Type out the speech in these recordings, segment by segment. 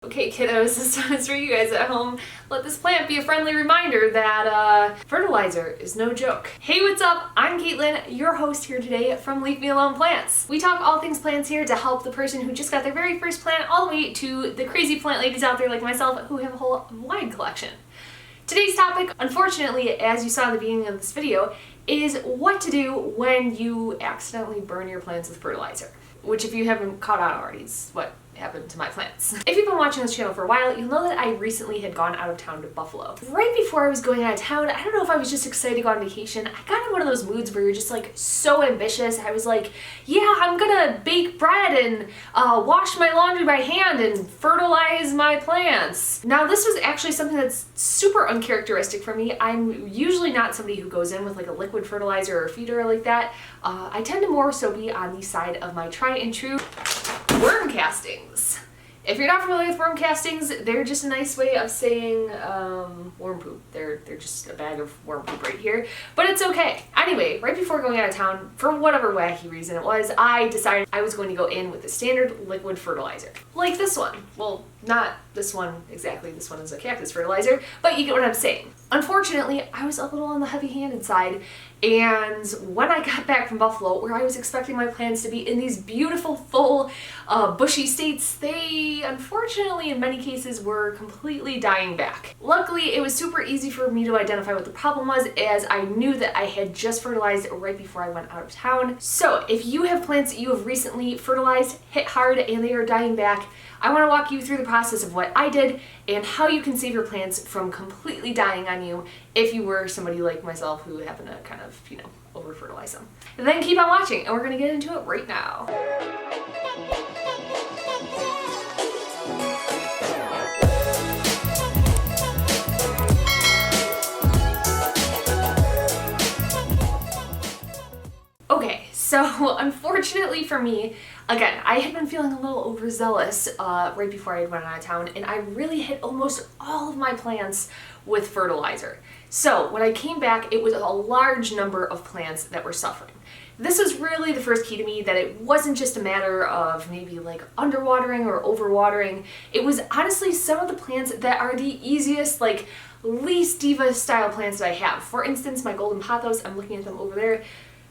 Okay kiddos, this time is for you guys at home. Let this plant be a friendly reminder that fertilizer is no joke. Hey, what's up? I'm Caitlin, your host here today from Leave Me Alone Plants. We talk all things plants here to help the person who just got their very first plant all the way to the crazy plant ladies out there like myself who have a whole wide collection. Today's topic, unfortunately, as you saw in the beginning of this video, is what to do when you accidentally burn your plants with fertilizer. Which, if you haven't caught on already, is what happened to my plants. If you've been watching this channel for a while, you'll know that I recently had gone out of town to Buffalo. Right before I was going out of town, I don't know if I was just excited to go on vacation, I got in one of those moods where you're just like so ambitious. I was like, yeah, I'm gonna bake bread and wash my laundry by hand and fertilize my plants. Now this was actually something that's super uncharacteristic for me. I'm usually not somebody who goes in with like a liquid fertilizer or feeder like that. I tend to more so be on the side of my tried and true worm castings. If you're not familiar with worm castings, they're just a nice way of saying worm poop. They're just a bag of worm poop right here, but it's okay. Anyway, right before going out of town, for whatever wacky reason it was, I decided I was going to go in with the standard liquid fertilizer. Like this one. Well, not this one exactly, this one is a cactus fertilizer, but you get what I'm saying. Unfortunately, I was a little on the heavy-handed side, and when I got back from Buffalo, where I was expecting my plants to be in these beautiful, full, bushy states, they unfortunately in many cases were completely dying back. Luckily, it was super easy for me to identify what the problem was, as I knew that I had just fertilized right before I went out of town. So if you have plants that you have recently fertilized, hit hard, and they are dying back, I want to walk you through the process of what I did and how you can save your plants from completely dying on you if you were somebody like myself who happened to kind of, over fertilize them. And then keep on watching, and we're going to get into it right now. Okay, so unfortunately for me, again, I had been feeling a little overzealous right before I went out of town, and I really hit almost all of my plants with fertilizer. So when I came back, it was a large number of plants that were suffering. This was really the first key to me that it wasn't just a matter of maybe like underwatering or overwatering. It was honestly some of the plants that are the easiest, like least diva style plants that I have. For instance, my golden pothos, I'm looking at them over there.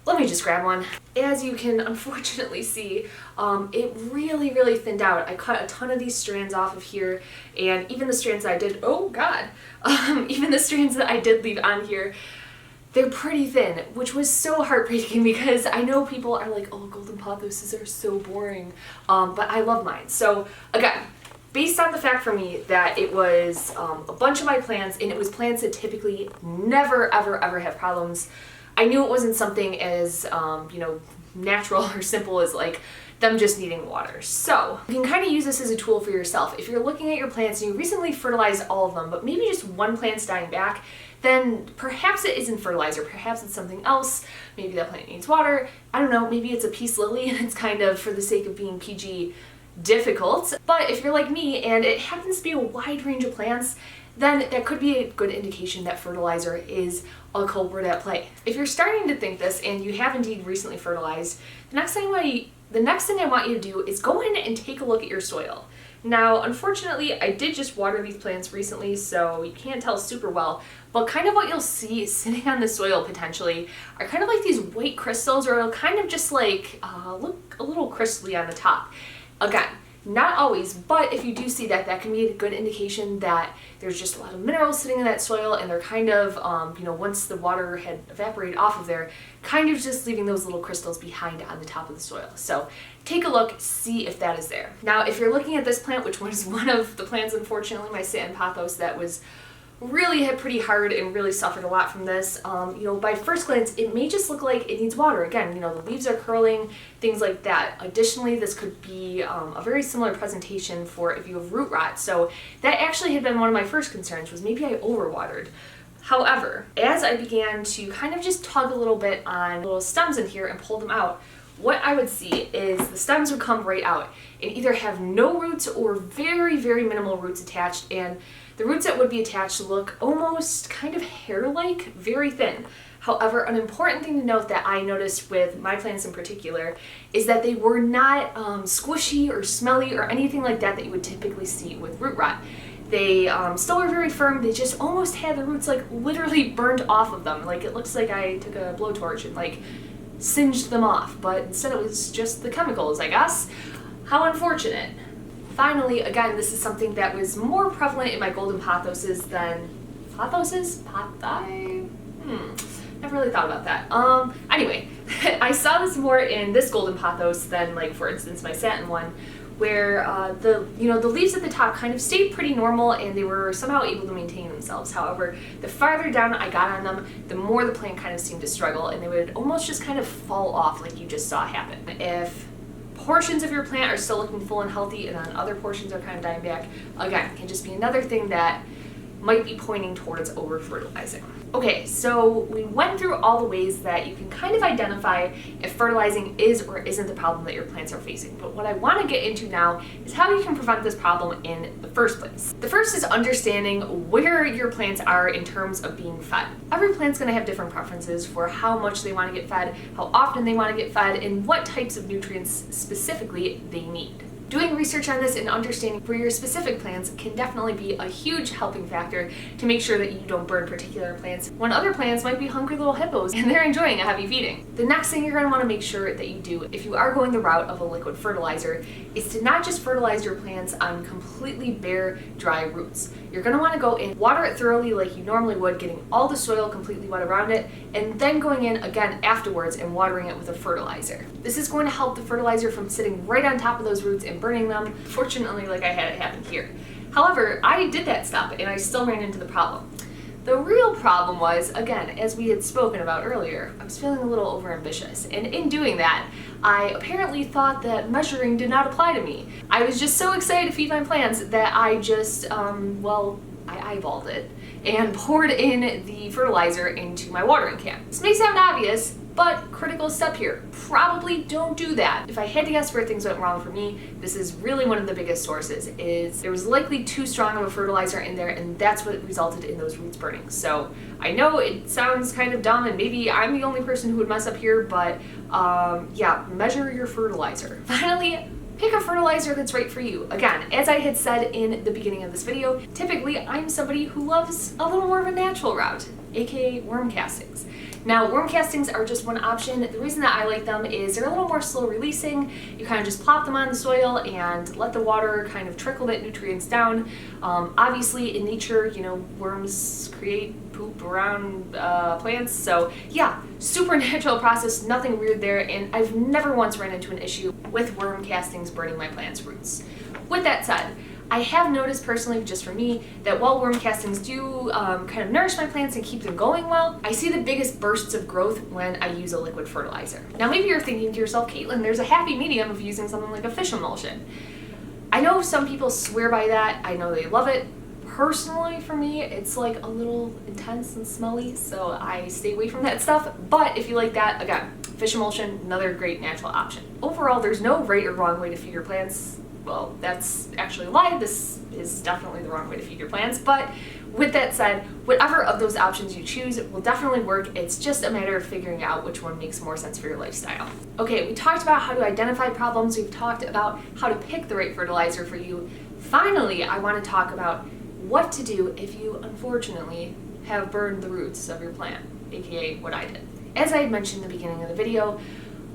Let me just grab one. As you can unfortunately see, it really thinned out. I cut a ton of these strands off of here, and even the strands that I did, oh god, even the strands that I did leave on here, they're pretty thin, which was so heartbreaking because I know people are like, oh, golden pothoses are so boring, but I love mine. So again, based on the fact for me that it was a bunch of my plants, and it was plants that typically never ever have problems, I knew it wasn't something as, natural or simple as like them just needing water. So you can kind of use this as a tool for yourself. If you're looking at your plants and you recently fertilized all of them, but maybe just one plant's dying back, then perhaps it isn't fertilizer, perhaps it's something else. Maybe that plant needs water. I don't know, maybe it's a peace lily and it's kind of, for the sake of being PG, difficult. But if you're like me and it happens to be a wide range of plants, then that could be a good indication that fertilizer is a culprit at play. If you're starting to think this and you have indeed recently fertilized, the next thing I want you to do is go in and take a look at your soil. Now, unfortunately, I did just water these plants recently, so you can't tell super well, but kind of what you'll see sitting on the soil potentially are kind of like these white crystals, or it'll kind of just like look a little crystally on the top. Again, not always, but if you do see that, that can be a good indication that there's just a lot of minerals sitting in that soil, and they're kind of, once the water had evaporated off of there, kind of just leaving those little crystals behind on the top of the soil. So take a look, see if that is there. Now, if you're looking at this plant, which was one of the plants, unfortunately, my satin pothos, that was really hit pretty hard and really suffered a lot from this. By first glance, it may just look like it needs water. Again, the leaves are curling, things like that. Additionally, this could be a very similar presentation for if you have root rot. So that actually had been one of my first concerns, was maybe I overwatered. However, as I began to kind of just tug a little bit on little stems in here and pull them out, what I would see is the stems would come right out and either have no roots or very minimal roots attached, and the roots that would be attached look almost kind of hair-like, very thin. However, an important thing to note that I noticed with my plants in particular is that they were not squishy or smelly or anything like that you would typically see with root rot. They still were very firm. They just almost had the roots like literally burned off of them. Like it looks like I took a blowtorch and like singed them off, but instead it was just the chemicals, I guess. How unfortunate. Finally, again, this is something that was more prevalent in my golden pothoses than pothoses? Never really thought about that. Anyway, I saw this more in this golden pothos than, like, for instance, my satin one, where the leaves at the top kind of stayed pretty normal and they were somehow able to maintain themselves. However, the farther down I got on them, the more the plant kind of seemed to struggle, and they would almost just kind of fall off like you just saw happen. If portions of your plant are still looking full and healthy and then other portions are kind of dying back, again, it can just be another thing that might be pointing towards over-fertilizing. Okay, so we went through all the ways that you can kind of identify if fertilizing is or isn't the problem that your plants are facing. But what I want to get into now is how you can prevent this problem in the first place. The first is understanding where your plants are in terms of being fed. Every plant's going to have different preferences for how much they want to get fed, how often they want to get fed, and what types of nutrients specifically they need. Doing research on this and understanding for your specific plants can definitely be a huge helping factor to make sure that you don't burn particular plants when other plants might be hungry little hippos and they're enjoying a heavy feeding. The next thing you're going to want to make sure that you do if you are going the route of a liquid fertilizer is to not just fertilize your plants on completely bare, dry roots. You're going to want to go in, water it thoroughly like you normally would, getting all the soil completely wet around it, and then going in again afterwards and watering it with a fertilizer. This is going to help the fertilizer from sitting right on top of those roots and burning them, fortunately like I had it happen here. However, I did that step and I still ran into the problem. The real problem was, again, as we had spoken about earlier, I was feeling a little overambitious, and in doing that, I apparently thought that measuring did not apply to me. I was just so excited to feed my plants that I just, I eyeballed it and poured in the fertilizer into my watering can. This may sound obvious, but critical step here, probably don't do that. If I had to guess where things went wrong for me, this is really one of the biggest sources, is there was likely too strong of a fertilizer in there, and that's what resulted in those roots burning. So I know it sounds kind of dumb and maybe I'm the only person who would mess up here, but yeah, measure your fertilizer. Finally, pick a fertilizer that's right for you. Again, as I had said in the beginning of this video, typically I'm somebody who loves a little more of a natural route, aka worm castings. Now, worm castings are just one option. The reason that I like them is they're a little more slow releasing. You kind of just plop them on the soil and let the water kind of trickle that nutrients down. Obviously, in nature, you know, worms create poop around plants. So yeah, super natural process, nothing weird there. And I've never once run into an issue with worm castings burning my plant's roots. With that said, I have noticed personally, just for me, that while worm castings do kind of nourish my plants and keep them going well, I see the biggest bursts of growth when I use a liquid fertilizer. Now maybe you're thinking to yourself, Caitlin, there's a happy medium of using something like a fish emulsion. I know some people swear by that, I know they love it. Personally, for me, it's like a little intense and smelly, so I stay away from that stuff. But if you like that, again, fish emulsion, another great natural option. Overall, there's no right or wrong way to feed your plants. Well, that's actually a lie. This is definitely the wrong way to feed your plants. But with that said, whatever of those options you choose will definitely work. It's just a matter of figuring out which one makes more sense for your lifestyle. Okay, we talked about how to identify problems. We've talked about how to pick the right fertilizer for you. Finally, I want to talk about what to do if you unfortunately have burned the roots of your plant, aka what I did. As I had mentioned in the beginning of the video,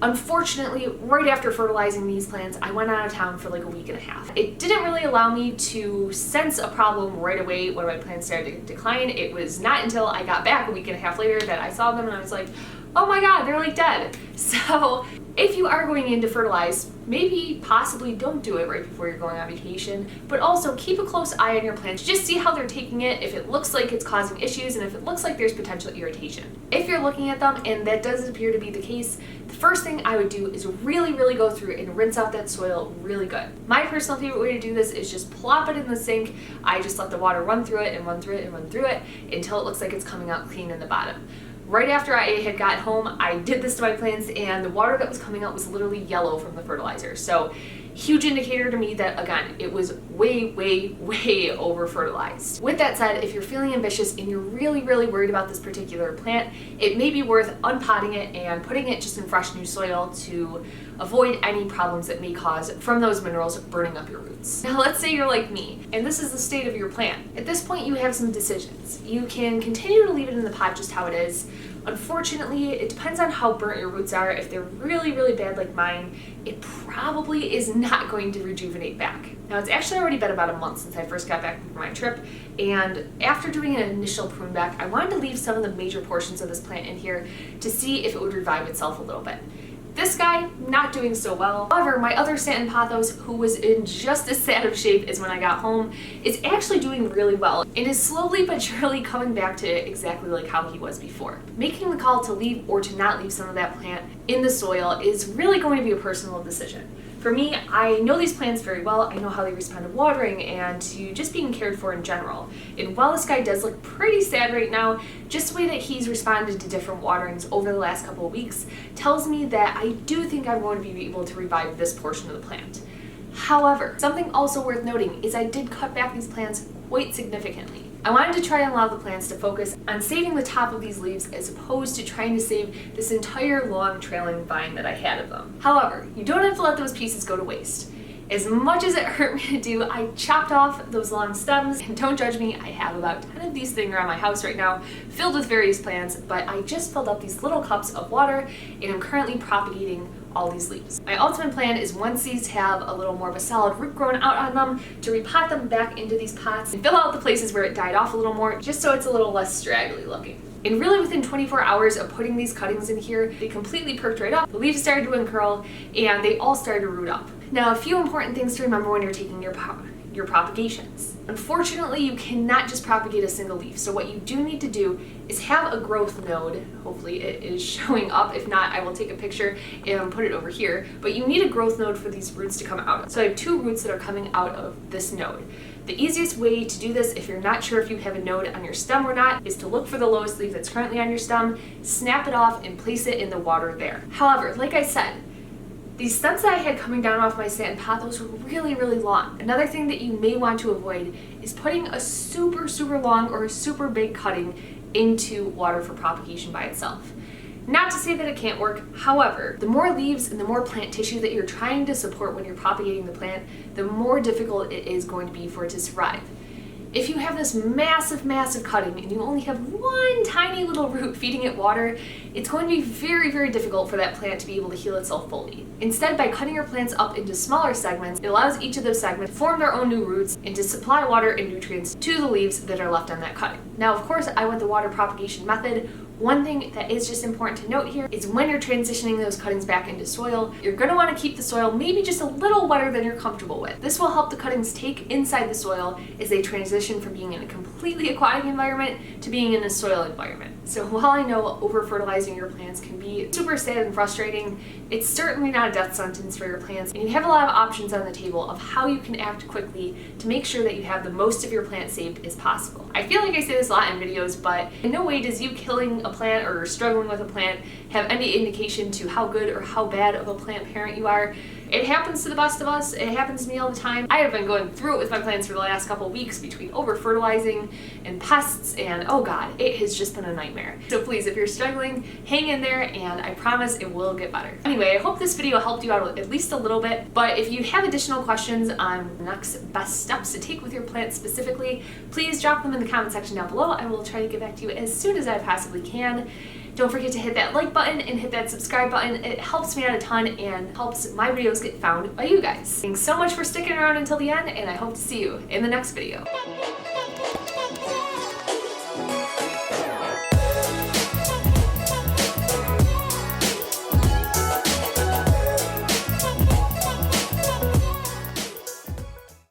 unfortunately, right after fertilizing these plants, I went out of town for like a week and a half. It didn't really allow me to sense a problem right away when my plants started to decline. It was not until I got back a week and a half later that I saw them and I was like, oh my god, they're like dead. So if you are going in to fertilize, maybe possibly don't do it right before you're going on vacation, but also keep a close eye on your plants. Just see how they're taking it, if it looks like it's causing issues, and if it looks like there's potential irritation. If you're looking at them and that does appear to be the case, the first thing I would do is really go through and rinse out that soil really good. My personal favorite way to do this is just plop it in the sink. I just let the water run through it and run through it and run through it until it looks like it's coming out clean in the bottom. Right after I had got home, I did this to my plants and the water that was coming out was literally yellow from the fertilizer. So Huge indicator to me that, again, it was way, way, way over fertilized. With that said, if you're feeling ambitious and you're really, really worried about this particular plant, it may be worth unpotting it and putting it just in fresh new soil to avoid any problems that may cause from those minerals burning up your roots. Now let's say you're like me and this is the state of your plant. At this point you have some decisions. You can continue to leave it in the pot just how it is. Unfortunately, it depends on how burnt your roots are. If they're really, really bad like mine, it probably is not going to rejuvenate back. Now, it's actually already been about a month since I first got back from my trip, and after doing an initial prune back, I wanted to leave some of the major portions of this plant in here to see if it would revive itself a little bit. This guy, not doing so well. However, my other satin pothos, who was in just as sad of shape as when I got home, is actually doing really well and is slowly but surely coming back to exactly like how he was before. Making the call to leave or to not leave some of that plant in the soil is really going to be a personal decision. For me, I know these plants very well. I know how they respond to watering and to just being cared for in general. And while this guy does look pretty sad right now, just the way that he's responded to different waterings over the last couple of weeks tells me that I do think I'm going to be able to revive this portion of the plant. However, something also worth noting is I did cut back these plants quite significantly. I wanted to try and allow the plants to focus on saving the top of these leaves as opposed to trying to save this entire long trailing vine that I had of them. However, you don't have to let those pieces go to waste. As much as it hurt me to do, I chopped off those long stems, and don't judge me, I have about 10 of these things around my house right now filled with various plants, but I just filled up these little cups of water and I'm currently propagating all these leaves. My ultimate plan is once these have a little more of a solid root growing out on them, to repot them back into these pots and fill out the places where it died off a little more, just so it's a little less straggly looking. And really within 24 hours of putting these cuttings in here, they completely perked right up, the leaves started to uncurl, and they all started to root up. Now, a few important things to remember when you're taking your propagations. Unfortunately, you cannot just propagate a single leaf, so what you do need to do is have a growth node. Hopefully it is showing up. If not, I will take a picture and put it over here. But you need a growth node for these roots to come out. So I have 2 roots that are coming out of this node. The easiest way to do this, if you're not sure if you have a node on your stem or not, is to look for the lowest leaf that's currently on your stem, snap it off, and place it in the water there. However, like I said, these stems that I had coming down off my satin pothos were really, really long. Another thing that you may want to avoid is putting a super, super long or a super big cutting into water for propagation by itself. Not to say that it can't work, however, the more leaves and the more plant tissue that you're trying to support when you're propagating the plant, the more difficult it is going to be for it to survive. If you have this massive, massive cutting and you only have one tiny little root feeding it water, it's going to be very, very difficult for that plant to be able to heal itself fully. Instead, by cutting your plants up into smaller segments, it allows each of those segments to form their own new roots and to supply water and nutrients to the leaves that are left on that cutting. Now, of course, I went the water propagation method. One thing that is just important to note here is when you're transitioning those cuttings back into soil, you're going to want to keep the soil maybe just a little wetter than you're comfortable with. This will help the cuttings take inside the soil as they transition from being in a completely aquatic environment to being in a soil environment. So while I know over-fertilizing your plants can be super sad and frustrating, it's certainly not a death sentence for your plants, and you have a lot of options on the table of how you can act quickly to make sure that you have the most of your plant saved as possible. I feel like I say this a lot in videos, but in no way does you killing a plant or struggling with a plant have any indication to how good or how bad of a plant parent you are. It happens to the best of us. It happens to me all the time. I have been going through it with my plants for the last couple of weeks between over-fertilizing and pests, and oh god, it has just been a nightmare. So please, if you're struggling, hang in there and I promise it will get better. Anyway, I hope this video helped you out at least a little bit, but if you have additional questions on the next best steps to take with your plants specifically, please drop them in the comment section down below. I will try to get back to you as soon as I possibly can. Don't forget to hit that like button and hit that subscribe button. It helps me out a ton and helps my videos get found by you guys. Thanks so much for sticking around until the end, and I hope to see you in the next video.